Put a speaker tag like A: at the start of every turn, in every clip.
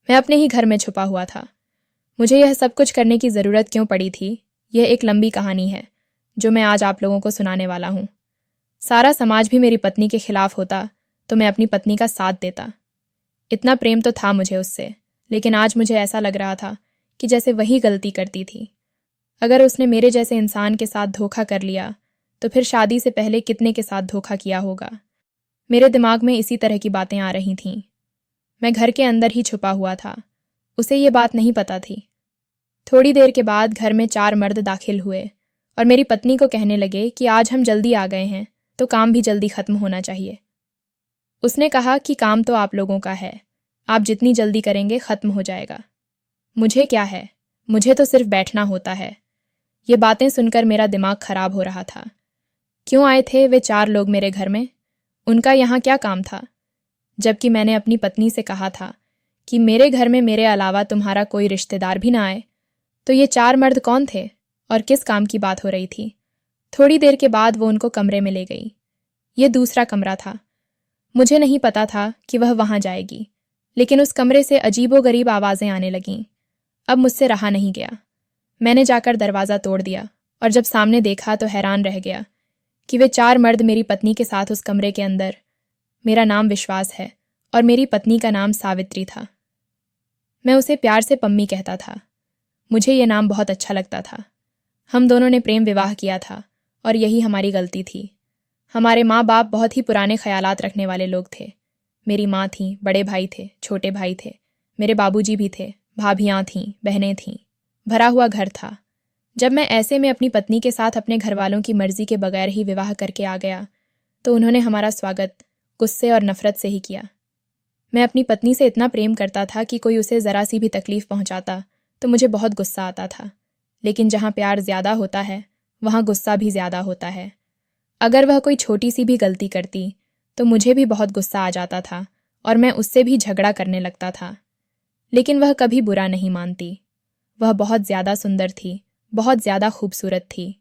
A: मैं अपने ही घर में छुपा हुआ था। मुझे यह सब कुछ करने की ज़रूरत क्यों पड़ी थी, यह एक लंबी कहानी है जो मैं आज आप लोगों को सुनाने वाला हूँ। सारा समाज भी मेरी पत्नी के खिलाफ होता तो मैं अपनी पत्नी का साथ देता। इतना प्रेम तो था मुझे उससे, लेकिन आज मुझे ऐसा लग रहा था कि जैसे वही गलती करती थी। अगर उसने मेरे जैसे इंसान के साथ धोखा कर लिया तो फिर शादी से पहले कितने के साथ धोखा किया होगा। मेरे दिमाग में इसी तरह की बातें आ रही थीं। मैं घर के अंदर ही छुपा हुआ था, उसे ये बात नहीं पता थी। थोड़ी देर के बाद घर में 4 मर्द दाखिल हुए और मेरी पत्नी को कहने लगे कि आज हम जल्दी आ गए हैं तो काम भी जल्दी खत्म होना चाहिए। उसने कहा कि काम तो आप लोगों का है, आप जितनी जल्दी करेंगे खत्म हो जाएगा। मुझे क्या है, मुझे तो सिर्फ बैठना होता है। ये बातें सुनकर मेरा दिमाग खराब हो रहा था। क्यों आए थे वे 4 लोग मेरे घर में? उनका यहाँ क्या काम था? जबकि मैंने अपनी पत्नी से कहा था कि मेरे घर में मेरे अलावा तुम्हारा कोई रिश्तेदार भी ना आए। तो ये 4 मर्द कौन थे और किस काम की बात हो रही थी? थोड़ी देर के बाद वो उनको कमरे में ले गई। ये दूसरा कमरा था। मुझे नहीं पता था कि वह वहां जाएगी, लेकिन उस कमरे से अजीबोगरीब आवाज़ें आने लगीं। अब मुझसे रहा नहीं गया। मैंने जाकर दरवाज़ा तोड़ दिया और जब सामने देखा तो हैरान रह गया कि वे 4 मर्द मेरी पत्नी के साथ उस कमरे के अंदर। मेरा नाम विश्वास है और मेरी पत्नी का नाम सावित्री था। मैं उसे प्यार से पम्मी कहता था। मुझे ये नाम बहुत अच्छा लगता था। हम दोनों ने प्रेम विवाह किया था और यही हमारी गलती थी। हमारे माँ बाप बहुत ही पुराने ख्यालात रखने वाले लोग थे। मेरी माँ थी, बड़े भाई थे, छोटे भाई थे, मेरे बाबूजी भी थे, भाभियाँ थीं, बहनें थीं, भरा हुआ घर था। जब मैं ऐसे में अपनी पत्नी के साथ अपने घर वालों की मर्जी के बगैर ही विवाह करके आ गया तो उन्होंने हमारा स्वागत गुस्से और नफरत से ही किया। मैं अपनी पत्नी से इतना प्रेम करता था कि कोई उसे ज़रा सी भी तकलीफ़ पहुंचाता तो मुझे बहुत गुस्सा आता था। लेकिन जहाँ प्यार ज़्यादा होता है वहाँ गुस्सा भी ज़्यादा होता है। अगर वह कोई छोटी सी भी गलती करती तो मुझे भी बहुत गुस्सा आ जाता था और मैं उससे भी झगड़ा करने लगता था। लेकिन वह कभी बुरा नहीं मानती। वह बहुत ज़्यादा सुंदर थी, बहुत ज़्यादा खूबसूरत थी।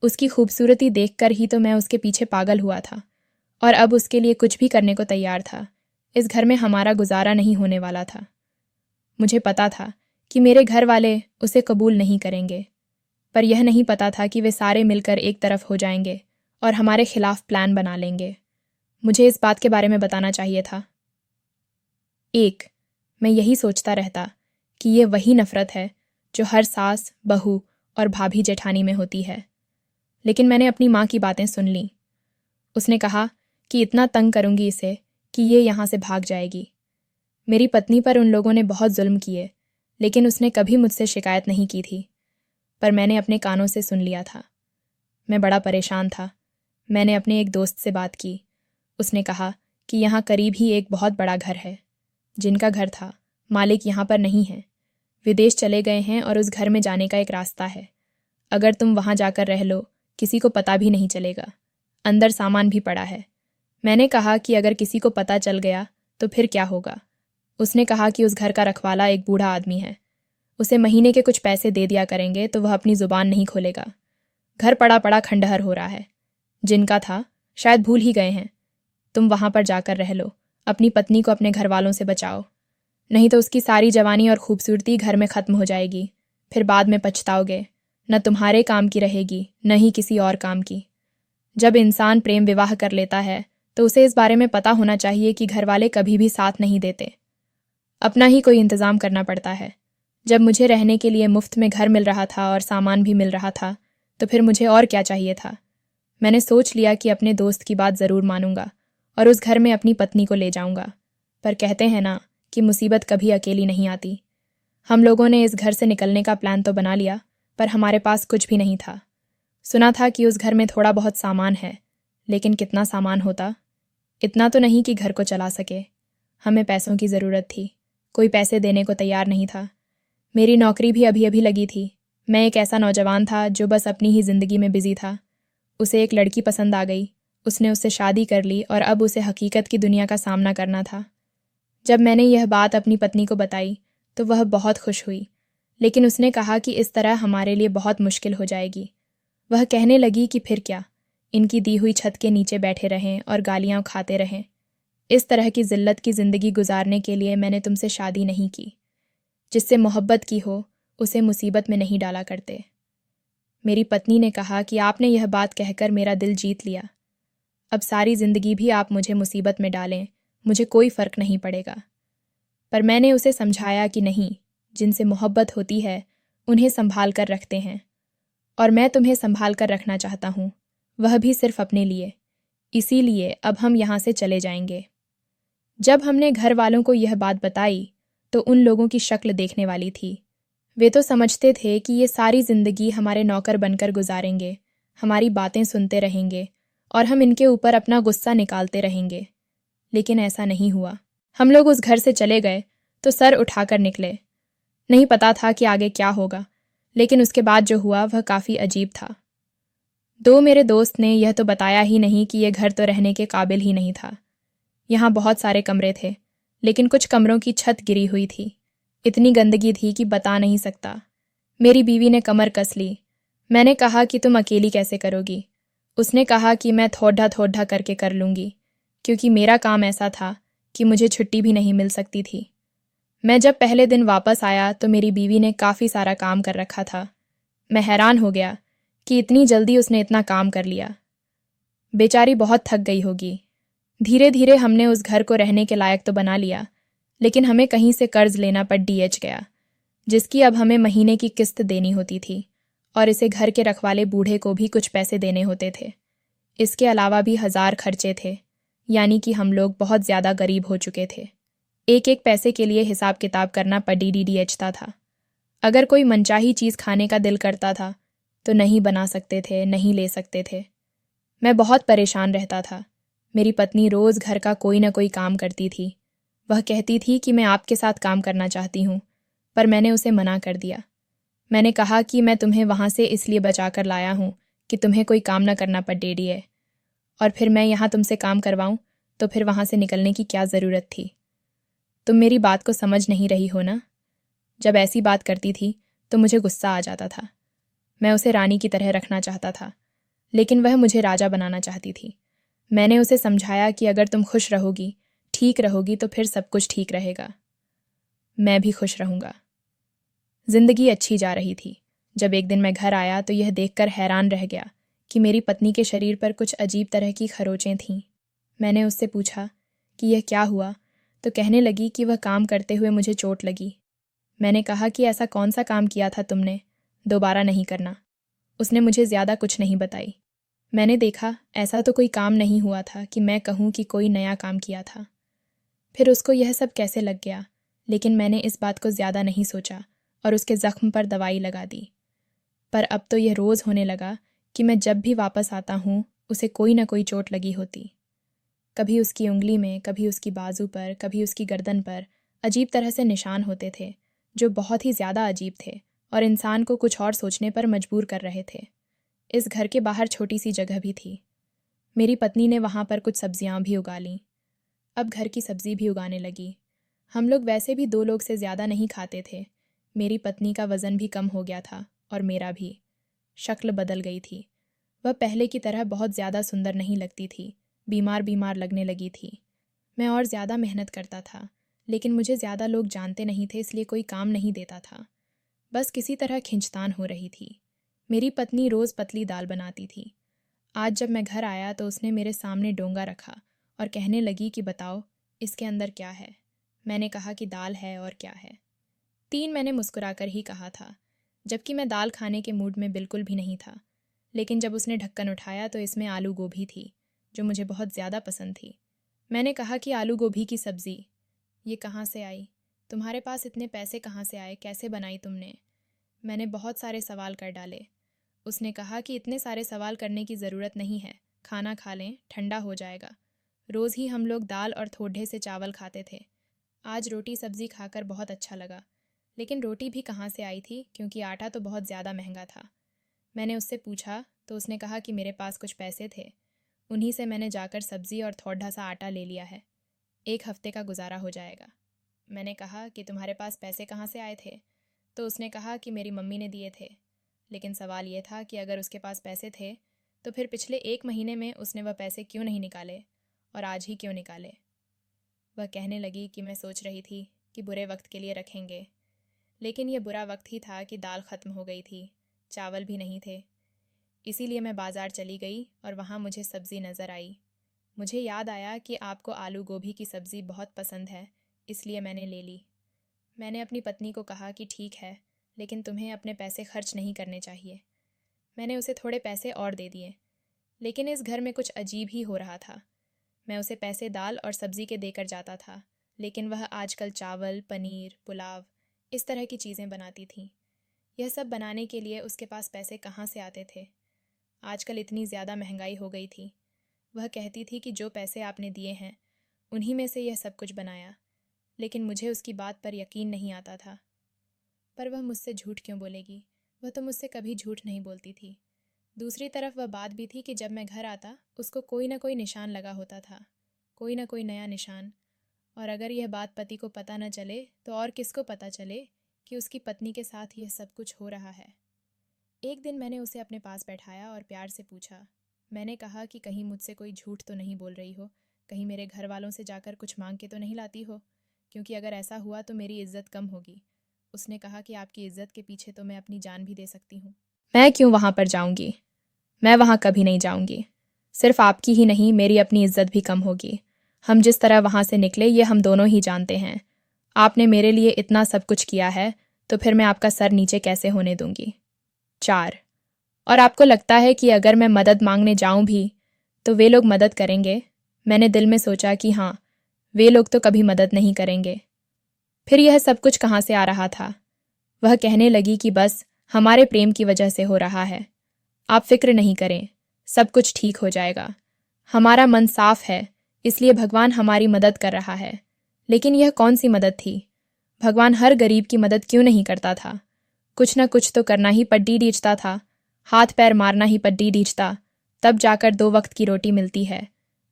A: उसकी खूबसूरती देखकर ही तो मैं उसके पीछे पागल हुआ था और अब उसके लिए कुछ भी करने को तैयार था। इस घर में हमारा गुजारा नहीं होने वाला था। मुझे पता था कि मेरे घर वाले उसे कबूल नहीं करेंगे, पर यह नहीं पता था कि वे सारे मिलकर एक तरफ हो जाएंगे और हमारे खिलाफ प्लान बना लेंगे। मुझे इस बात के बारे में बताना चाहिए था। मैं यही सोचता रहता कि ये वही नफ़रत है जो हर सास, बहू और भाभी जेठानी में होती है। लेकिन मैंने अपनी माँ की बातें सुन लीं। उसने कहा कि इतना तंग करूँगी इसे कि ये यहाँ से भाग जाएगी। मेरी पत्नी पर उन लोगों ने बहुत जुल्म किए, लेकिन उसने कभी मुझसे शिकायत नहीं की थी। पर मैंने अपने कानों से सुन लिया था। मैं बड़ा परेशान था। मैंने अपने एक दोस्त से बात की। उसने कहा कि यहाँ करीब ही एक बहुत बड़ा घर है। जिनका घर था, मालिक यहाँ पर नहीं है, विदेश चले गए हैं और उस घर में जाने का एक रास्ता है। अगर तुम वहाँ जाकर रह लो, किसी को पता भी नहीं चलेगा। अंदर सामान भी पड़ा है। मैंने कहा कि अगर किसी को पता चल गया तो फिर क्या होगा? उसने कहा कि उस घर का रखवाला एक बूढ़ा आदमी है। उसे महीने के कुछ पैसे दे दिया करेंगे तो वह अपनी जुबान नहीं खोलेगा। घर पड़ा पड़ा खंडहर हो रहा है। जिनका था शायद भूल ही गए हैं। तुम वहाँ पर जाकर रह लो, अपनी पत्नी को अपने घर वालों से बचाओ, नहीं तो उसकी सारी जवानी और खूबसूरती घर में ख़त्म हो जाएगी। फिर बाद में पछताओगे। न तुम्हारे काम की रहेगी, न ही किसी और काम की। जब इंसान प्रेम विवाह कर लेता है तो उसे इस बारे में पता होना चाहिए कि घर वाले कभी भी साथ नहीं देते। अपना ही कोई इंतज़ाम करना पड़ता है। जब मुझे रहने के लिए मुफ्त में घर मिल रहा था और सामान भी मिल रहा था तो फिर मुझे और क्या चाहिए था? मैंने सोच लिया कि अपने दोस्त की बात ज़रूर मानूंगा और उस घर में अपनी पत्नी को ले जाऊंगा। पर कहते हैं ना कि मुसीबत कभी अकेली नहीं आती। हम लोगों ने इस घर से निकलने का प्लान तो बना लिया, पर हमारे पास कुछ भी नहीं था। सुना था कि उस घर में थोड़ा बहुत सामान है, लेकिन कितना सामान होता? इतना तो नहीं कि घर को चला सके। हमें पैसों की ज़रूरत थी। कोई पैसे देने को तैयार नहीं था। मेरी नौकरी भी अभी अभी लगी थी। मैं एक ऐसा नौजवान था जो बस अपनी ही ज़िंदगी में बिजी था। उसे एक लड़की पसंद आ गई। उसने उससे शादी कर ली और अब उसे हकीकत की दुनिया का सामना करना था। जब मैंने यह बात अपनी पत्नी को बताई तो वह बहुत खुश हुई, लेकिन उसने कहा कि इस तरह हमारे लिए बहुत मुश्किल हो जाएगी। वह कहने लगी कि फिर क्या, इनकी दी हुई छत के नीचे बैठे रहें और गालियाँ खाते रहें। इस तरह की जिल्लत की ज़िंदगी गुजारने के लिए मैंने तुमसे शादी नहीं की। जिससे मोहब्बत की हो उसे मुसीबत में नहीं डाला करते। मेरी पत्नी ने कहा कि आपने यह बात कहकर मेरा दिल जीत लिया। अब सारी ज़िंदगी भी आप मुझे मुसीबत में डालें, मुझे कोई फ़र्क नहीं पड़ेगा। पर मैंने उसे समझाया कि नहीं, जिनसे मोहब्बत होती है उन्हें संभाल कर रखते हैं, और मैं तुम्हें संभाल कर रखना चाहता हूँ, वह भी सिर्फ अपने लिए। इसीलिए अब हम यहाँ से चले जाएंगे। जब हमने घर वालों को यह बात बताई तो उन लोगों की शक्ल देखने वाली थी। वे तो समझते थे कि ये सारी ज़िंदगी हमारे नौकर बनकर गुजारेंगे, हमारी बातें सुनते रहेंगे और हम इनके ऊपर अपना गुस्सा निकालते रहेंगे। लेकिन ऐसा नहीं हुआ। हम लोग उस घर से चले गए तो सर उठाकर निकले। नहीं पता था कि आगे क्या होगा, लेकिन उसके बाद जो हुआ वह काफ़ी अजीब था। दो मेरे दोस्त ने यह तो बताया ही नहीं कि यह घर तो रहने के काबिल ही नहीं था। यहाँ बहुत सारे कमरे थे, लेकिन कुछ कमरों की छत गिरी हुई थी। इतनी गंदगी थी कि बता नहीं सकता। मेरी बीवी ने कमर कस ली। मैंने कहा कि तुम अकेली कैसे करोगी? उसने कहा कि मैं थोड़ा थोड़ा करके कर लूँगी, क्योंकि मेरा काम ऐसा था कि मुझे छुट्टी भी नहीं मिल सकती थी। मैं जब पहले दिन वापस आया तो मेरी बीवी ने काफ़ी सारा काम कर रखा था। मैं हैरान हो गया कि इतनी जल्दी उसने इतना काम कर लिया। बेचारी बहुत थक गई होगी। धीरे धीरे हमने उस घर को रहने के लायक तो बना लिया, लेकिन हमें कहीं से कर्ज लेना पड़ डीएच गया, जिसकी अब हमें महीने की किस्त देनी होती थी, और इसे घर के रखवाले बूढ़े को भी कुछ पैसे देने होते थे। इसके अलावा भी 1000 खर्चे थे, यानी कि हम लोग बहुत ज़्यादा गरीब हो चुके थे। एक एक पैसे के लिए हिसाब किताब करना पड़ीडीएचता था। अगर कोई मनचाही चीज़ खाने का दिल करता था तो नहीं बना सकते थे, नहीं ले सकते थे। मैं बहुत परेशान रहता था। मेरी पत्नी रोज़ घर का कोई ना कोई काम करती थी। वह कहती थी कि मैं आपके साथ काम करना चाहती हूँ, पर मैंने उसे मना कर दिया। मैंने कहा कि मैं तुम्हें वहाँ से इसलिए बचा कर लाया हूँ कि तुम्हें कोई काम ना करना पड़ है, और फिर मैं यहाँ तुमसे काम करवाऊँ तो फिर वहाँ से निकलने की क्या ज़रूरत थी? तुम मेरी बात को समझ नहीं रही हो ना? जब ऐसी बात करती थी तो मुझे गुस्सा आ जाता था। मैं उसे रानी की तरह रखना चाहता था, लेकिन वह मुझे राजा बनाना चाहती थी। मैंने उसे समझाया कि अगर तुम खुश रहोगी, ठीक रहोगी तो फिर सब कुछ ठीक रहेगा। मैं भी खुश रहूँगा। जिंदगी अच्छी जा रही थी। जब एक दिन मैं घर आया तो यह देखकर हैरान रह गया कि मेरी पत्नी के शरीर पर कुछ अजीब तरह की खरोचें थीं। मैंने उससे पूछा कि यह क्या हुआ, तो कहने लगी कि वह काम करते हुए मुझे चोट लगी। मैंने कहा कि ऐसा कौन सा काम किया था तुमने, दोबारा नहीं करना। उसने मुझे ज़्यादा कुछ नहीं बताई। मैंने देखा ऐसा तो कोई काम नहीं हुआ था कि मैं कहूँ कि कोई नया काम किया था। फिर उसको यह सब कैसे लग गया, लेकिन मैंने इस बात को ज़्यादा नहीं सोचा और उसके ज़ख्म पर दवाई लगा दी। पर अब तो यह रोज़ होने लगा कि मैं जब भी वापस आता हूँ उसे कोई ना कोई चोट लगी होती। कभी उसकी उंगली में, कभी उसकी बाजू पर, कभी उसकी गर्दन पर अजीब तरह से निशान होते थे, जो बहुत ही ज़्यादा अजीब थे और इंसान को कुछ और सोचने पर मजबूर कर रहे थे। इस घर के बाहर छोटी सी जगह भी थी। मेरी पत्नी ने वहाँ पर कुछ सब्जियाँ भी उगा लीं। अब घर की सब्जी भी उगाने लगी। हम लोग वैसे भी 2 लोग से ज़्यादा नहीं खाते थे। मेरी पत्नी का वज़न भी कम हो गया था और मेरा भी। शक्ल बदल गई थी। वह पहले की तरह बहुत ज़्यादा सुंदर नहीं लगती थी, बीमार बीमार लगने लगी थी। मैं और ज़्यादा मेहनत करता था, लेकिन मुझे ज़्यादा लोग जानते नहीं थे, इसलिए कोई काम नहीं देता था। बस किसी तरह खिंचतान हो रही थी। मेरी पत्नी रोज़ पतली दाल बनाती थी। आज जब मैं घर आया तो उसने मेरे सामने डोंगा रखा और कहने लगी कि बताओ इसके अंदर क्या है। मैंने कहा कि दाल है और क्या है। 3 मैंने मुस्कुराकर ही कहा था, जबकि मैं दाल खाने के मूड में बिल्कुल भी नहीं था। लेकिन जब उसने ढक्कन उठाया तो इसमें आलू गोभी थी, जो मुझे बहुत ज़्यादा पसंद थी। मैंने कहा कि आलू गोभी की सब्ज़ी ये कहाँ से आई? तुम्हारे पास इतने पैसे कहाँ से आए? कैसे बनाई तुमने? मैंने बहुत सारे सवाल कर डाले। उसने कहा कि इतने सारे सवाल करने की ज़रूरत नहीं है, खाना खा लें, ठंडा हो जाएगा। रोज़ ही हम लोग दाल और थोड़े से चावल खाते थे। आज रोटी सब्ज़ी खाकर बहुत अच्छा लगा, लेकिन रोटी भी कहाँ से आई थी, क्योंकि आटा तो बहुत ज़्यादा महंगा था। मैंने उससे पूछा तो उसने कहा कि मेरे पास कुछ पैसे थे, उन्हीं से मैंने जाकर सब्ज़ी और थोड़ा सा आटा ले लिया है। 1 हफ्ते का गुजारा हो जाएगा। मैंने कहा कि तुम्हारे पास पैसे कहाँ से आए थे? तो उसने कहा कि मेरी मम्मी ने दिए थे। लेकिन सवाल ये था कि अगर उसके पास पैसे थे तो फिर पिछले 1 महीने में उसने वह पैसे क्यों नहीं निकाले और आज ही क्यों निकाले? वह कहने लगी कि मैं सोच रही थी कि बुरे वक्त के लिए रखेंगे, लेकिन यह बुरा वक्त ही था कि दाल ख़त्म हो गई थी, चावल भी नहीं थे। इसीलिए मैं बाज़ार चली गई और वहाँ मुझे सब्ज़ी नज़र आई। मुझे याद आया कि आपको आलू गोभी की सब्ज़ी बहुत पसंद है, इसलिए मैंने ले ली। मैंने अपनी पत्नी को कहा कि ठीक है, लेकिन तुम्हें अपने पैसे खर्च नहीं करने चाहिए। मैंने उसे थोड़े पैसे और दे दिए, लेकिन इस घर में कुछ अजीब ही हो रहा था। मैं उसे पैसे दाल और सब्ज़ी के देकर जाता था, लेकिन वह आजकल चावल, पनीर, पुलाव इस तरह की चीज़ें बनाती थी। यह सब बनाने के लिए उसके पास पैसे कहाँ से आते थे? आजकल इतनी ज़्यादा महंगाई हो गई थी। वह कहती थी कि जो पैसे आपने दिए हैं उन्हीं में से यह सब कुछ बनाया, लेकिन मुझे उसकी बात पर यकीन नहीं आता था। पर वह मुझसे झूठ क्यों बोलेगी? वह तो मुझसे कभी झूठ नहीं बोलती थी। दूसरी तरफ वह बात भी थी कि जब मैं घर आता उसको कोई ना कोई निशान लगा होता था, कोई ना कोई नया निशान। और अगर यह बात पति को पता न चले तो और किसको पता चले कि उसकी पत्नी के साथ यह सब कुछ हो रहा है। एक दिन मैंने उसे अपने पास बैठाया और प्यार से पूछा। मैंने कहा कि कहीं मुझसे कोई झूठ तो नहीं बोल रही हो, कहीं मेरे घर वालों से जाकर कुछ मांग के तो नहीं लाती हो, क्योंकि अगर ऐसा हुआ तो मेरी इज्जत कम होगी। उसने कहा कि आपकी इज्जत के पीछे तो मैं अपनी जान भी दे सकती हूँ। मैं क्यों वहाँ पर जाऊँगी? मैं वहाँ कभी नहीं जाऊँगी। सिर्फ आपकी ही नहीं, मेरी अपनी इज्जत भी कम होगी। हम जिस तरह वहाँ से निकले ये हम दोनों ही जानते हैं। आपने मेरे लिए इतना सब कुछ किया है, तो फिर मैं आपका सर नीचे कैसे होने दूंगी? 4. और आपको लगता है कि अगर मैं मदद मांगने जाऊं भी तो वे लोग मदद करेंगे? मैंने दिल में सोचा कि हाँ, वे लोग तो कभी मदद नहीं करेंगे। फिर यह सब कुछ कहाँ से आ रहा था? वह कहने लगी कि बस हमारे प्रेम की वजह से हो रहा है। आप फिक्र नहीं करें, सब कुछ ठीक हो जाएगा। हमारा मन साफ है, इसलिए भगवान हमारी मदद कर रहा है। लेकिन यह कौन सी मदद थी? भगवान हर गरीब की मदद क्यों नहीं करता था? कुछ न कुछ तो करना ही पड्डी डीचता था, हाथ पैर मारना ही पड्डी डीचता, तब जाकर 2 वक्त की रोटी मिलती है।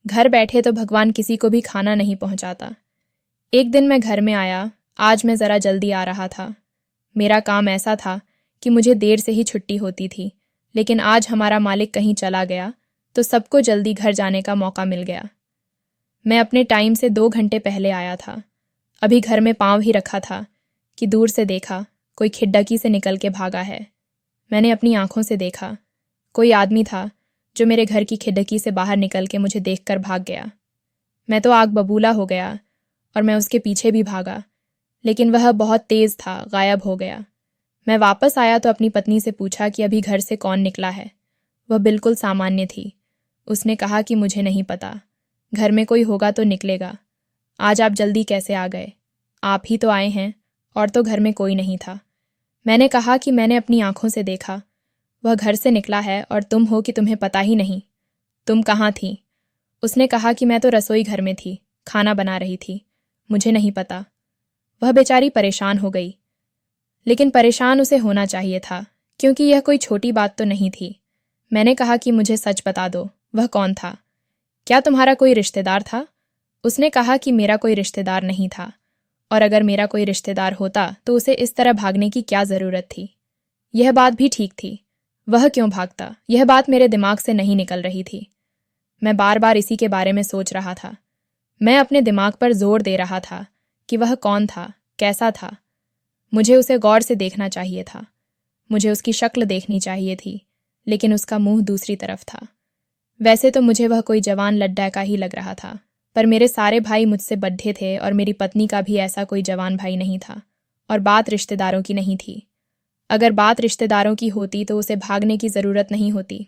A: घर बैठे तो भगवान किसी को भी खाना नहीं पहुंचाता। एक दिन मैं घर में आया, आज मैं ज़रा जल्दी आ रहा था। मेरा काम ऐसा था कि मुझे देर से ही छुट्टी होती थी, लेकिन आज हमारा मालिक कहीं चला गया तो सबको जल्दी घर जाने का मौका मिल गया। मैं अपने टाइम से 2 घंटे पहले आया था। अभी घर में पाँव ही रखा था कि दूर से देखा कोई खिड़की से निकल के भागा है। मैंने अपनी आंखों से देखा, कोई आदमी था जो मेरे घर की खिड़की से बाहर निकल के मुझे देखकर भाग गया। मैं तो आग बबूला हो गया और मैं उसके पीछे भी भागा, लेकिन वह बहुत तेज़ था, गायब हो गया। मैं वापस आया तो अपनी पत्नी से पूछा कि अभी घर से कौन निकला है। वह बिल्कुल सामान्य थी। उसने कहा कि मुझे नहीं पता, घर में कोई होगा तो निकलेगा। आज आप जल्दी कैसे आ गए? आप ही तो आए हैं, और तो घर में कोई नहीं था। मैंने कहा कि मैंने अपनी आंखों से देखा, वह घर से निकला है और तुम हो कि तुम्हें पता ही नहीं। तुम कहाँ थी? उसने कहा कि मैं तो रसोई घर में थी, खाना बना रही थी, मुझे नहीं पता। वह बेचारी परेशान हो गई, लेकिन परेशान उसे होना चाहिए था, क्योंकि यह कोई छोटी बात तो नहीं थी। मैंने कहा कि मुझे सच बता दो, वह कौन था? क्या तुम्हारा कोई रिश्तेदार था? उसने कहा कि मेरा कोई रिश्तेदार नहीं था, और अगर मेरा कोई रिश्तेदार होता तो उसे इस तरह भागने की क्या ज़रूरत थी? यह बात भी ठीक थी, वह क्यों भागता? यह बात मेरे दिमाग से नहीं निकल रही थी। मैं बार बार इसी के बारे में सोच रहा था। मैं अपने दिमाग पर जोर दे रहा था कि वह कौन था, कैसा था। मुझे उसे गौर से देखना चाहिए था, मुझे उसकी शक्ल देखनी चाहिए थी, लेकिन उसका मुंह दूसरी तरफ था। वैसे तो मुझे वह कोई जवान लड्डा का ही लग रहा था, पर मेरे सारे भाई मुझसे बड्ढे थे और मेरी पत्नी का भी ऐसा कोई जवान भाई नहीं था, और बात रिश्तेदारों की नहीं थी। अगर बात रिश्तेदारों की होती तो उसे भागने की ज़रूरत नहीं होती।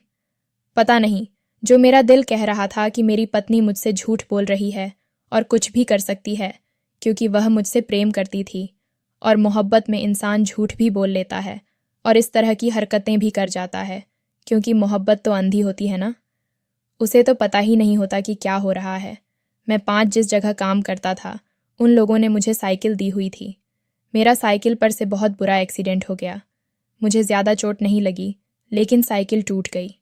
A: पता नहीं, जो मेरा दिल कह रहा था कि मेरी पत्नी मुझसे झूठ बोल रही है और कुछ भी कर सकती है, क्योंकि वह मुझसे प्रेम करती थी, और मोहब्बत में इंसान झूठ भी बोल लेता है और इस तरह की हरकतें भी कर जाता है, क्योंकि मोहब्बत तो अंधी होती है ना। उसे तो पता ही नहीं होता कि क्या हो रहा है। मैं 5 जिस जगह काम करता था, उन लोगों ने मुझे साइकिल दी हुई थी। मेरा साइकिल पर से बहुत बुरा एक्सीडेंट हो गया। मुझे ज़्यादा चोट नहीं लगी, लेकिन साइकिल टूट गई।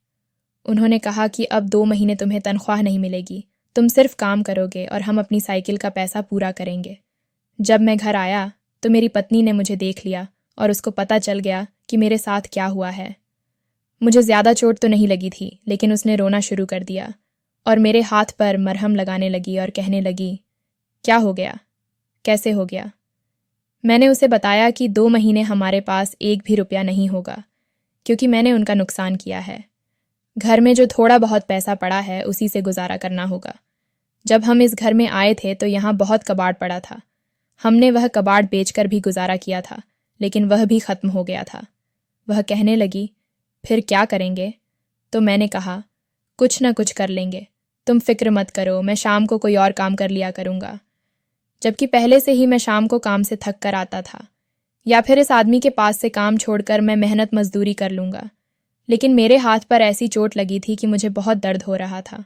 A: उन्होंने कहा कि अब 2 महीने तुम्हें तनख्वाह नहीं मिलेगी, तुम सिर्फ काम करोगे और हम अपनी साइकिल का पैसा पूरा करेंगे। जब मैं घर आया तो मेरी पत्नी ने मुझे देख लिया और उसको पता चल गया कि मेरे साथ क्या हुआ है। मुझे ज़्यादा चोट तो नहीं लगी थी, लेकिन उसने रोना शुरू कर दिया और मेरे हाथ पर मरहम लगाने लगी और कहने लगी क्या हो गया? कैसे हो गया? मैंने उसे बताया कि 2 महीने हमारे पास एक भी रुपया नहीं होगा, क्योंकि मैंने उनका नुकसान किया है। घर में जो थोड़ा बहुत पैसा पड़ा है उसी से गुजारा करना होगा। जब हम इस घर में आए थे तो यहाँ बहुत कबाड़ पड़ा था। हमने वह कबाड़ बेचकर भी गुजारा किया था, लेकिन वह भी ख़त्म हो गया था। वह कहने लगी, फिर क्या करेंगे? तो मैंने कहा, कुछ न कुछ कर लेंगे, तुम फिक्र मत करो, मैं शाम को कोई और काम कर लिया करूँगा। जबकि पहले से ही मैं शाम को काम से थक कर आता था। या फिर इस आदमी के पास से काम छोड़कर मैं मेहनत मजदूरी कर लूँगा। लेकिन मेरे हाथ पर ऐसी चोट लगी थी कि मुझे बहुत दर्द हो रहा था।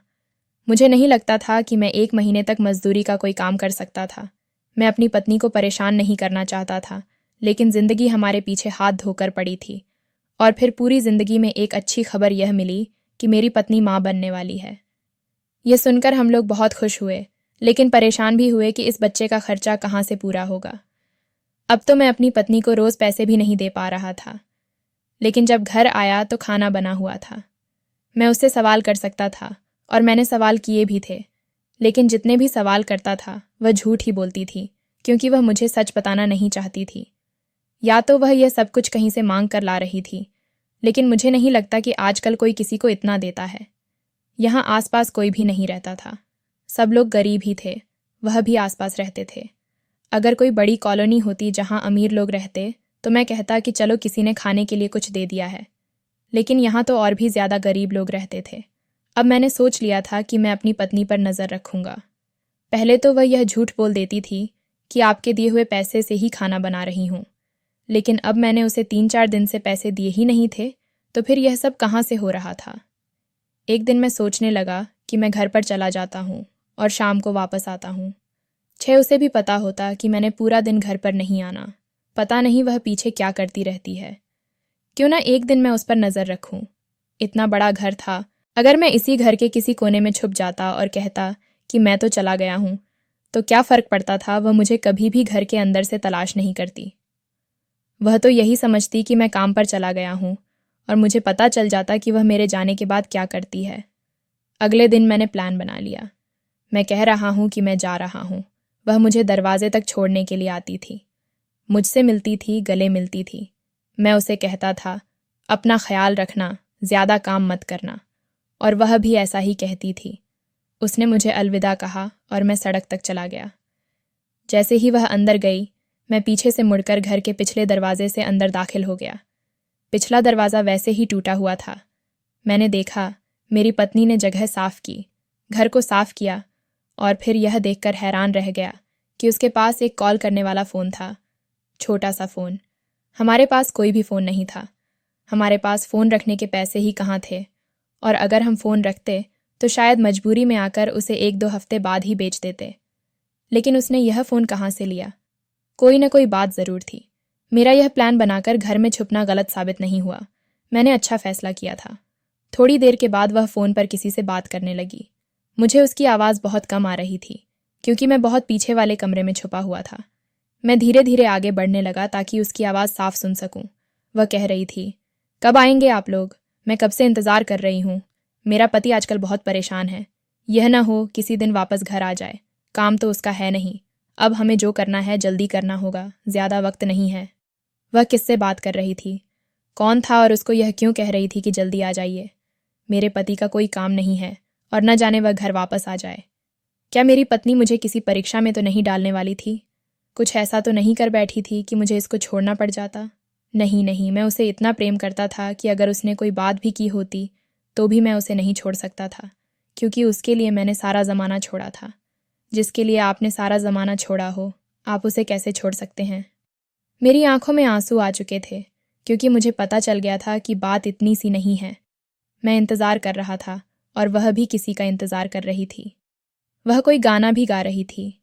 A: मुझे नहीं लगता था कि मैं 1 महीने तक मजदूरी का कोई काम कर सकता था। मैं अपनी पत्नी को परेशान नहीं करना चाहता था, लेकिन ज़िंदगी हमारे पीछे हाथ धोकर पड़ी थी। और फिर पूरी ज़िंदगी में एक अच्छी खबर यह मिली कि मेरी पत्नी माँ बनने वाली है। यह सुनकर हम लोग बहुत खुश हुए, लेकिन परेशान भी हुए कि इस बच्चे का खर्चा कहाँ से पूरा होगा। अब तो मैं अपनी पत्नी को रोज़ पैसे भी नहीं दे पा रहा था। लेकिन जब घर आया तो खाना बना हुआ था। मैं उससे सवाल कर सकता था, और मैंने सवाल किए भी थे, लेकिन जितने भी सवाल करता था वह झूठ ही बोलती थी, क्योंकि वह मुझे सच बताना नहीं चाहती थी। या तो वह यह सब कुछ कहीं से मांग कर ला रही थी, लेकिन मुझे नहीं लगता कि आजकल कोई किसी को इतना देता है। यहाँ आसपास कोई भी नहीं रहता था, सब लोग गरीब ही थे, वह भी आसपास रहते थे। अगर कोई बड़ी कॉलोनी होती जहाँ अमीर लोग रहते तो मैं कहता कि चलो किसी ने खाने के लिए कुछ दे दिया है, लेकिन यहाँ तो और भी ज़्यादा गरीब लोग रहते थे। अब मैंने सोच लिया था कि मैं अपनी पत्नी पर नज़र रखूँगा। पहले तो वह यह झूठ बोल देती थी कि आपके दिए हुए पैसे से ही खाना बना रही हूँ, लेकिन अब मैंने उसे 3-4 दिन से पैसे दिए ही नहीं थे, तो फिर यह सब कहाँ से हो रहा था। एक दिन मैं सोचने लगा कि मैं घर पर चला जाता हूँ और शाम को वापस आता हूँ। 6 उसे भी पता होता कि मैंने पूरा दिन घर पर नहीं आना। पता नहीं वह पीछे क्या करती रहती है। क्यों ना एक दिन मैं उस पर नज़र रखूं। इतना बड़ा घर था, अगर मैं इसी घर के किसी कोने में छुप जाता और कहता कि मैं तो चला गया हूँ, तो क्या फ़र्क पड़ता था, वह मुझे कभी भी घर के अंदर से तलाश नहीं करती। वह तो यही समझती कि मैं काम पर चला गया हूँ, और मुझे पता चल जाता कि वह मेरे जाने के बाद क्या करती है। अगले दिन मैंने प्लान बना लिया। मैं कह रहा हूँ कि मैं जा रहा हूँ। वह मुझे दरवाजे तक छोड़ने के लिए आती थी, मुझसे मिलती थी, गले मिलती थी। मैं उसे कहता था, अपना ख्याल रखना, ज़्यादा काम मत करना, और वह भी ऐसा ही कहती थी। उसने मुझे अलविदा कहा और मैं सड़क तक चला गया। जैसे ही वह अंदर गई, मैं पीछे से मुड़कर घर के पिछले दरवाजे से अंदर दाखिल हो गया। पिछला दरवाज़ा वैसे ही टूटा हुआ था। मैंने देखा, मेरी पत्नी ने जगह साफ़ की, घर को साफ़ किया, और फिर यह देखकर हैरान रह गया कि उसके पास एक कॉल करने वाला फ़ोन था, छोटा सा फ़ोन। हमारे पास कोई भी फ़ोन नहीं था। हमारे पास फ़ोन रखने के पैसे ही कहाँ थे, और अगर हम फ़ोन रखते तो शायद मजबूरी में आकर उसे 1-2 हफ्ते बाद ही बेच देते। लेकिन उसने यह फ़ोन कहाँ से लिया? कोई न कोई बात ज़रूर थी। मेरा यह प्लान बनाकर घर में छुपना गलत साबित नहीं हुआ। मैंने अच्छा फ़ैसला किया था। थोड़ी देर के बाद वह फ़ोन पर किसी से बात करने लगी। मुझे उसकी आवाज़ बहुत कम आ रही थी, क्योंकि मैं बहुत पीछे वाले कमरे में छुपा हुआ था। मैं धीरे धीरे आगे बढ़ने लगा ताकि उसकी आवाज़ साफ सुन सकूं। वह कह रही थी, कब आएंगे आप लोग? मैं कब से इंतज़ार कर रही हूँ। मेरा पति आजकल बहुत परेशान है। यह ना हो किसी दिन वापस घर आ जाए। काम तो उसका है नहीं। अब हमें जो करना है जल्दी करना होगा, ज़्यादा वक्त नहीं है। वह किससे बात कर रही थी? कौन था और उसको यह क्यों कह रही थी कि जल्दी आ जाइए? मेरे पति का कोई काम नहीं है और न जाने वह घर वापस आ जाए। क्या मेरी पत्नी मुझे किसी परीक्षा में तो नहीं डालने वाली थी? कुछ ऐसा तो नहीं कर बैठी थी कि मुझे इसको छोड़ना पड़ जाता? नहीं नहीं, मैं उसे इतना प्रेम करता था कि अगर उसने कोई बात भी की होती तो भी मैं उसे नहीं छोड़ सकता था, क्योंकि उसके लिए मैंने सारा ज़माना छोड़ा था। जिसके लिए आपने सारा ज़माना छोड़ा हो, आप उसे कैसे छोड़ सकते हैं? मेरी आंखों में आंसू आ चुके थे, क्योंकि मुझे पता चल गया था कि बात इतनी सी नहीं है। मैं इंतज़ार कर रहा था और वह भी किसी का इंतज़ार कर रही थी। वह कोई गाना भी गा रही थी।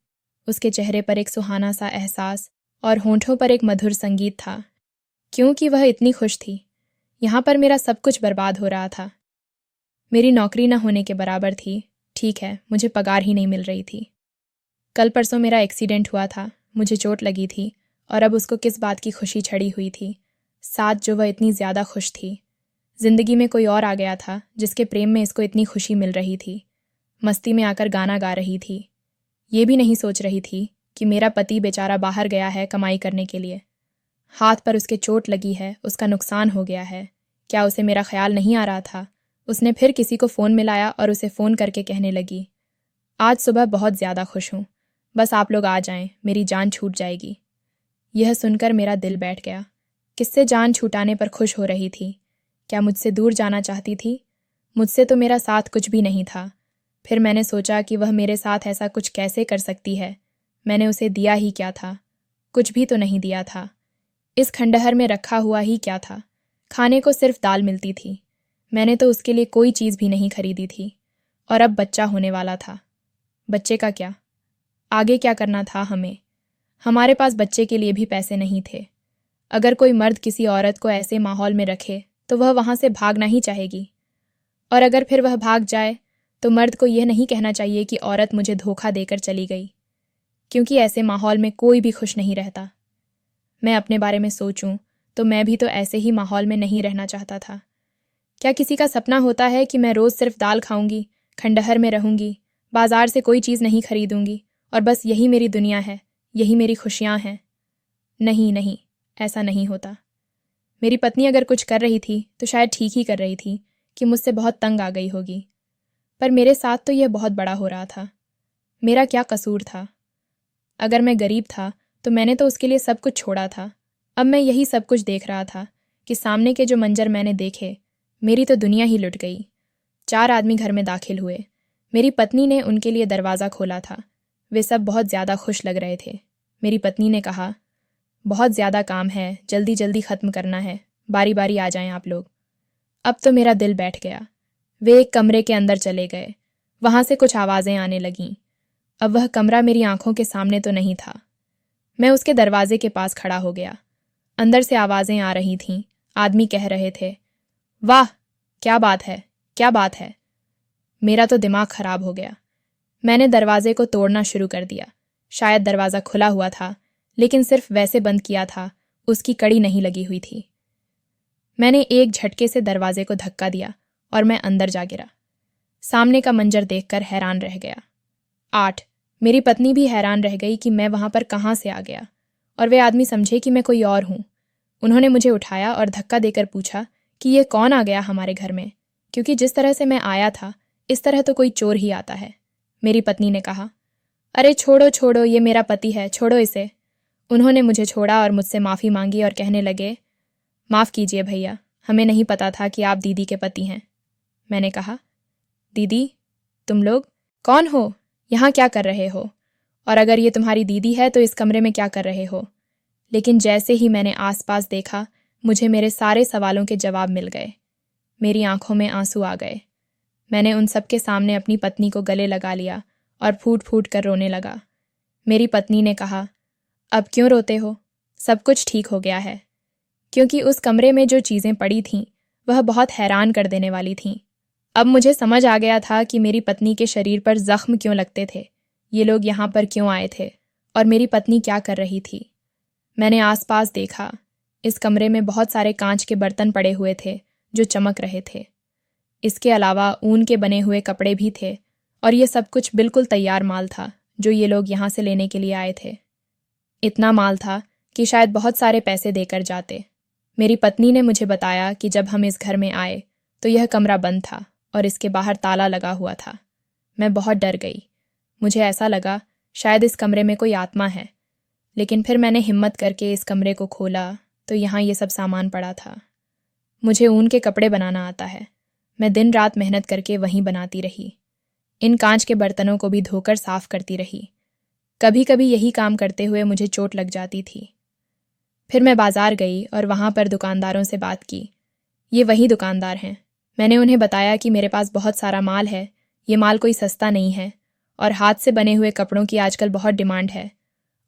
A: उसके चेहरे पर एक सुहाना सा एहसास और होंठों पर एक मधुर संगीत था। क्योंकि वह इतनी खुश थी। यहाँ पर मेरा सब कुछ बर्बाद हो रहा था। मेरी नौकरी न होने के बराबर थी। ठीक है, मुझे पगार ही नहीं मिल रही थी। कल परसों मेरा एक्सीडेंट हुआ था, मुझे चोट लगी थी, और अब उसको किस बात की खुशी छड़ी हुई थी, साथ जो वह इतनी ज़्यादा खुश थी। जिंदगी में कोई और आ गया था जिसके प्रेम में इसको इतनी खुशी मिल रही थी। मस्ती में आकर गाना गा रही थी। ये भी नहीं सोच रही थी कि मेरा पति बेचारा बाहर गया है कमाई करने के लिए। हाथ पर उसके चोट लगी है, उसका नुकसान हो गया है। क्या उसे मेरा ख्याल नहीं आ रहा था? उसने फिर किसी को फ़ोन मिलाया और उसे फ़ोन करके कहने लगी, आज सुबह बहुत ज़्यादा खुश हूँ, बस आप लोग आ जाएं, मेरी जान छूट जाएगी। यह सुनकर मेरा दिल बैठ गया। किससे जान छूटाने पर खुश हो रही थी? क्या मुझसे दूर जाना चाहती थी? मुझसे तो मेरा साथ कुछ भी नहीं था। फिर मैंने सोचा कि वह मेरे साथ ऐसा कुछ कैसे कर सकती है। मैंने उसे दिया ही क्या था? कुछ भी तो नहीं दिया था। इस खंडहर में रखा हुआ ही क्या था? खाने को सिर्फ दाल मिलती थी। मैंने तो उसके लिए कोई चीज़ भी नहीं खरीदी थी। और अब बच्चा होने वाला था। बच्चे का क्या? आगे क्या करना था हमें? हमारे पास बच्चे के लिए भी पैसे नहीं थे। अगर कोई मर्द किसी औरत को ऐसे माहौल में रखे तो वह वहाँ से भागना ही चाहेगी। और अगर फिर वह भाग जाए तो मर्द को यह नहीं कहना चाहिए कि औरत मुझे धोखा देकर चली गई, क्योंकि ऐसे माहौल में कोई भी खुश नहीं रहता। मैं अपने बारे में सोचूं तो मैं भी तो ऐसे ही माहौल में नहीं रहना चाहता था। क्या किसी का सपना होता है कि मैं रोज़ सिर्फ दाल खाऊंगी, खंडहर में रहूंगी, बाजार से कोई चीज़ नहीं खरीदूंगी और बस यही मेरी दुनिया है, यही मेरी खुशियाँ हैं? नहीं नहीं, ऐसा नहीं होता। मेरी पत्नी अगर कुछ कर रही थी तो शायद ठीक ही कर रही थी कि मुझसे बहुत तंग आ गई होगी। पर मेरे साथ तो यह बहुत बड़ा हो रहा था। मेरा क्या कसूर था? अगर मैं गरीब था तो मैंने तो उसके लिए सब कुछ छोड़ा था। अब मैं यही सब कुछ देख रहा था कि सामने के जो मंजर मैंने देखे, मेरी तो दुनिया ही लुट गई। 4 आदमी घर में दाखिल हुए। मेरी पत्नी ने उनके लिए दरवाज़ा खोला था। वे सब बहुत ज़्यादा खुश लग रहे थे। मेरी पत्नी ने कहा, बहुत ज़्यादा काम है, जल्दी जल्दी ख़त्म करना है, बारी बारी आ जाएं आप लोग। अब तो मेरा दिल बैठ गया। वे एक कमरे के अंदर चले गए। वहाँ से कुछ आवाज़ें आने लगीं। अब वह कमरा मेरी आंखों के सामने तो नहीं था। मैं उसके दरवाजे के पास खड़ा हो गया। अंदर से आवाज़ें आ रही थीं। आदमी कह रहे थे, वाह क्या बात है, क्या बात है। मेरा तो दिमाग खराब हो गया। मैंने दरवाजे को तोड़ना शुरू कर दिया। शायद दरवाज़ा खुला हुआ था, लेकिन सिर्फ वैसे बंद किया था, उसकी कड़ी नहीं लगी हुई थी। मैंने एक झटके से दरवाजे को धक्का दिया और मैं अंदर जा गिरा। सामने का मंजर देखकर हैरान रह गया। 8 मेरी पत्नी भी हैरान रह गई कि मैं वहाँ पर कहाँ से आ गया, और वे आदमी समझे कि मैं कोई और हूँ। उन्होंने मुझे उठाया और धक्का देकर पूछा कि ये कौन आ गया हमारे घर में, क्योंकि जिस तरह से मैं आया था इस तरह तो कोई चोर ही आता है। मेरी पत्नी ने कहा, अरे छोड़ो छोड़ो, ये मेरा पति है, छोड़ो इसे। उन्होंने मुझे छोड़ा और मुझसे माफ़ी मांगी और कहने लगे, माफ़ कीजिए भैया, हमें नहीं पता था कि आप दीदी के पति हैं। मैंने कहा, दीदी? तुम लोग कौन हो? यहाँ क्या कर रहे हो? और अगर ये तुम्हारी दीदी है तो इस कमरे में क्या कर रहे हो? लेकिन जैसे ही मैंने आसपास देखा, मुझे मेरे सारे सवालों के जवाब मिल गए। मेरी आंखों में आंसू आ गए। मैंने उन सबके सामने अपनी पत्नी को गले लगा लिया और फूट फूट कर रोने लगा। मेरी पत्नी ने कहा, अब क्यों रोते हो? सब कुछ ठीक हो गया है। क्योंकि उस कमरे में जो चीज़ें पड़ी थीं वह बहुत हैरान कर देने वाली थीं। अब मुझे समझ आ गया था कि मेरी पत्नी के शरीर पर जख्म क्यों लगते थे, ये लोग यहाँ पर क्यों आए थे और मेरी पत्नी क्या कर रही थी। मैंने आसपास देखा। इस कमरे में बहुत सारे कांच के बर्तन पड़े हुए थे जो चमक रहे थे। इसके अलावा ऊन के बने हुए कपड़े भी थे और ये सब कुछ बिल्कुल तैयार माल था जो ये लोग यहाँ से लेने के लिए आए थे। इतना माल था कि शायद बहुत सारे पैसे देकर जाते। मेरी पत्नी ने मुझे बताया कि जब हम इस घर में आए तो यह कमरा बंद था और इसके बाहर ताला लगा हुआ था। मैं बहुत डर गई। मुझे ऐसा लगा शायद इस कमरे में कोई आत्मा है। लेकिन फिर मैंने हिम्मत करके इस कमरे को खोला तो यहाँ ये सब सामान पड़ा था। मुझे ऊन के कपड़े बनाना आता है। मैं दिन रात मेहनत करके वहीं बनाती रही। इन कांच के बर्तनों को भी धोकर साफ करती रही। कभी कभी यही काम करते हुए मुझे चोट लग जाती थी। फिर मैं बाजार गई और वहाँ पर दुकानदारों से बात की। ये वही दुकानदार हैं। मैंने उन्हें बताया कि मेरे पास बहुत सारा माल है, ये माल कोई सस्ता नहीं है और हाथ से बने हुए कपड़ों की आजकल बहुत डिमांड है।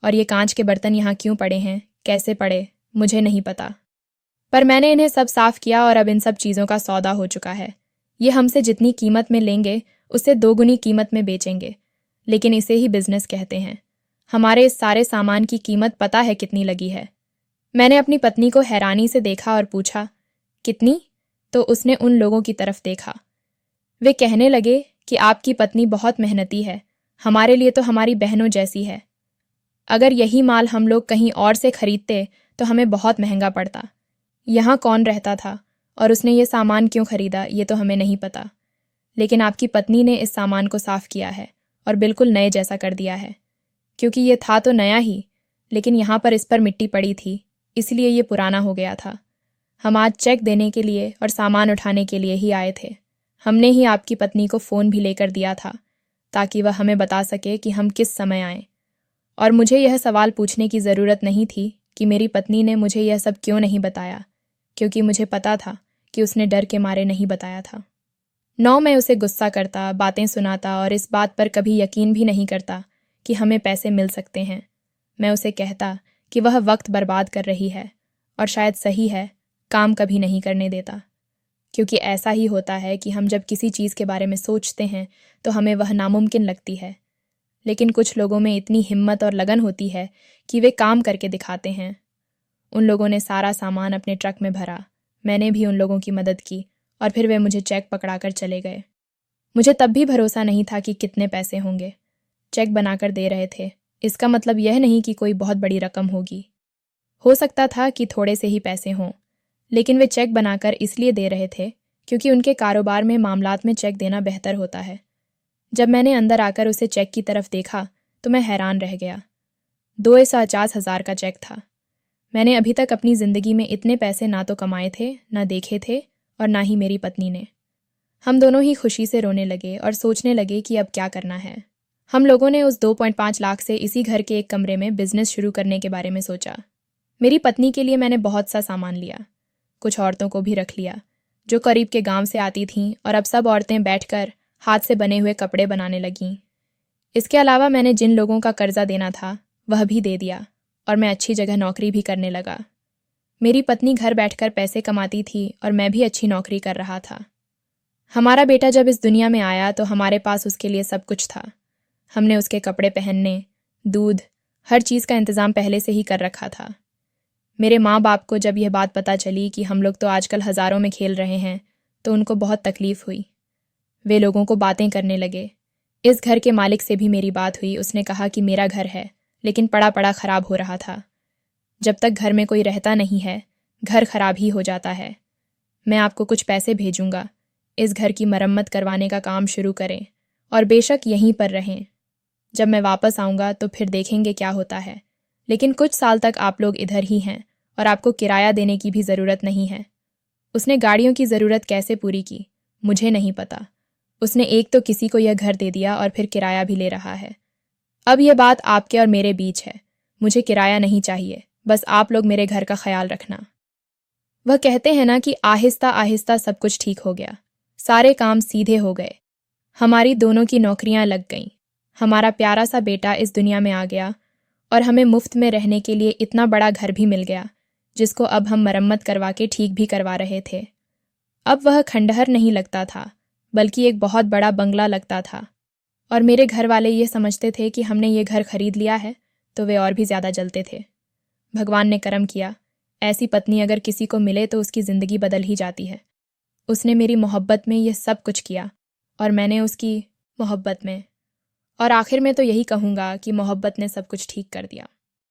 A: और ये कांच के बर्तन यहाँ क्यों पड़े हैं, कैसे पड़े, मुझे नहीं पता। पर मैंने इन्हें सब साफ किया और अब इन सब चीज़ों का सौदा हो चुका है। ये हमसे जितनी कीमत में लेंगे उससे 2 गुनी कीमत में बेचेंगे, लेकिन इसे ही बिजनेस कहते हैं। हमारे इस सारे सामान की कीमत पता है कितनी लगी है? मैंने अपनी पत्नी को हैरानी से देखा और पूछा, कितनी? तो उसने उन लोगों की तरफ देखा। वे कहने लगे कि आपकी पत्नी बहुत मेहनती है, हमारे लिए तो हमारी बहनों जैसी है। अगर यही माल हम लोग कहीं और से खरीदते तो हमें बहुत महंगा पड़ता। यहाँ कौन रहता था और उसने ये सामान क्यों खरीदा ये तो हमें नहीं पता, लेकिन आपकी पत्नी ने इस सामान को साफ किया है और बिल्कुल नए जैसा कर दिया है। क्योंकि ये था तो नया ही, लेकिन यहाँ पर इस पर मिट्टी पड़ी थी, इसलिए ये पुराना हो गया था। हम आज चेक देने के लिए और सामान उठाने के लिए ही आए थे। हमने ही आपकी पत्नी को फ़ोन भी लेकर दिया था ताकि वह हमें बता सके कि हम किस समय आएं। और मुझे यह सवाल पूछने की ज़रूरत नहीं थी कि मेरी पत्नी ने मुझे यह सब क्यों नहीं बताया, क्योंकि मुझे पता था कि उसने डर के मारे नहीं बताया था। मैं उसे गुस्सा करता, बातें सुनाता और इस बात पर कभी यकीन भी नहीं करता कि हमें पैसे मिल सकते हैं। मैं उसे कहता कि वह वक्त बर्बाद कर रही है और शायद सही है, काम कभी नहीं करने देता। क्योंकि ऐसा ही होता है कि हम जब किसी चीज़ के बारे में सोचते हैं तो हमें वह नामुमकिन लगती है, लेकिन कुछ लोगों में इतनी हिम्मत और लगन होती है कि वे काम करके दिखाते हैं। उन लोगों ने सारा सामान अपने ट्रक में भरा, मैंने भी उन लोगों की मदद की और फिर वे मुझे चेक पकड़ाकर चले गए। मुझे तब भी भरोसा नहीं था कि कितने पैसे होंगे। चेक बनाकर दे रहे थे, इसका मतलब यह नहीं कि कोई बहुत बड़ी रकम होगी। हो सकता था कि थोड़े से ही पैसे हों, लेकिन वे चेक बनाकर इसलिए दे रहे थे क्योंकि उनके कारोबार में मामलात में चेक देना बेहतर होता है। जब मैंने अंदर आकर उसे चेक की तरफ देखा तो मैं हैरान रह गया। 2,50,000 का चेक था। मैंने अभी तक अपनी ज़िंदगी में इतने पैसे ना तो कमाए थे, ना देखे थे और ना ही मेरी पत्नी ने। हम दोनों ही खुशी से रोने लगे और सोचने लगे कि अब क्या करना है। हम लोगों ने उस 2.5 लाख से इसी घर के एक कमरे में बिजनेस शुरू करने के बारे में सोचा। मेरी पत्नी के लिए मैंने बहुत सा सामान लिया, कुछ औरतों को भी रख लिया जो करीब के गांव से आती थीं और अब सब औरतें बैठकर हाथ से बने हुए कपड़े बनाने लगीं। इसके अलावा मैंने जिन लोगों का कर्जा देना था वह भी दे दिया और मैं अच्छी जगह नौकरी भी करने लगा। मेरी पत्नी घर बैठकर पैसे कमाती थी और मैं भी अच्छी नौकरी कर रहा था। हमारा बेटा जब इस दुनिया में आया तो हमारे पास उसके लिए सब कुछ था। हमने उसके कपड़े पहनने, दूध, हर चीज़ का इंतज़ाम पहले से ही कर रखा था। मेरे माँ बाप को जब यह बात पता चली कि हम लोग तो आजकल हज़ारों में खेल रहे हैं तो उनको बहुत तकलीफ़ हुई। वे लोगों को बातें करने लगे। इस घर के मालिक से भी मेरी बात हुई। उसने कहा कि मेरा घर है लेकिन पड़ा पड़ा ख़राब हो रहा था। जब तक घर में कोई रहता नहीं है घर ख़राब ही हो जाता है। मैं आपको कुछ पैसे भेजूंगा, इस घर की मरम्मत करवाने का काम शुरू करें और बेशक यहीं पर रहें। जब मैं वापस आऊँगा तो फिर देखेंगे क्या होता है, लेकिन कुछ साल तक आप लोग इधर ही हैं और आपको किराया देने की भी ज़रूरत नहीं है। उसने गाड़ियों की ज़रूरत कैसे पूरी की मुझे नहीं पता। उसने एक तो किसी को यह घर दे दिया और फिर किराया भी ले रहा है। अब यह बात आपके और मेरे बीच है। मुझे किराया नहीं चाहिए, बस आप लोग मेरे घर का ख्याल रखना। वह कहते हैं ना कि आहिस्ता आहिस्ता सब कुछ ठीक हो गया, सारे काम सीधे हो गए। हमारी दोनों की नौकरियां लग गईं, हमारा प्यारा सा बेटा इस दुनिया में आ गया और हमें मुफ्त में रहने के लिए इतना बड़ा घर भी मिल गया जिसको अब हम मरम्मत करवा के ठीक भी करवा रहे थे। अब वह खंडहर नहीं लगता था बल्कि एक बहुत बड़ा बंगला लगता था। और मेरे घर वाले ये समझते थे कि हमने ये घर खरीद लिया है तो वे और भी ज़्यादा जलते थे। भगवान ने करम किया, ऐसी पत्नी अगर किसी को मिले तो उसकी ज़िंदगी बदल ही जाती है। उसने मेरी मोहब्बत में ये सब कुछ किया और मैंने उसकी मोहब्बत में। और आखिर में तो यही कहूँगा कि मोहब्बत ने सब कुछ ठीक कर दिया।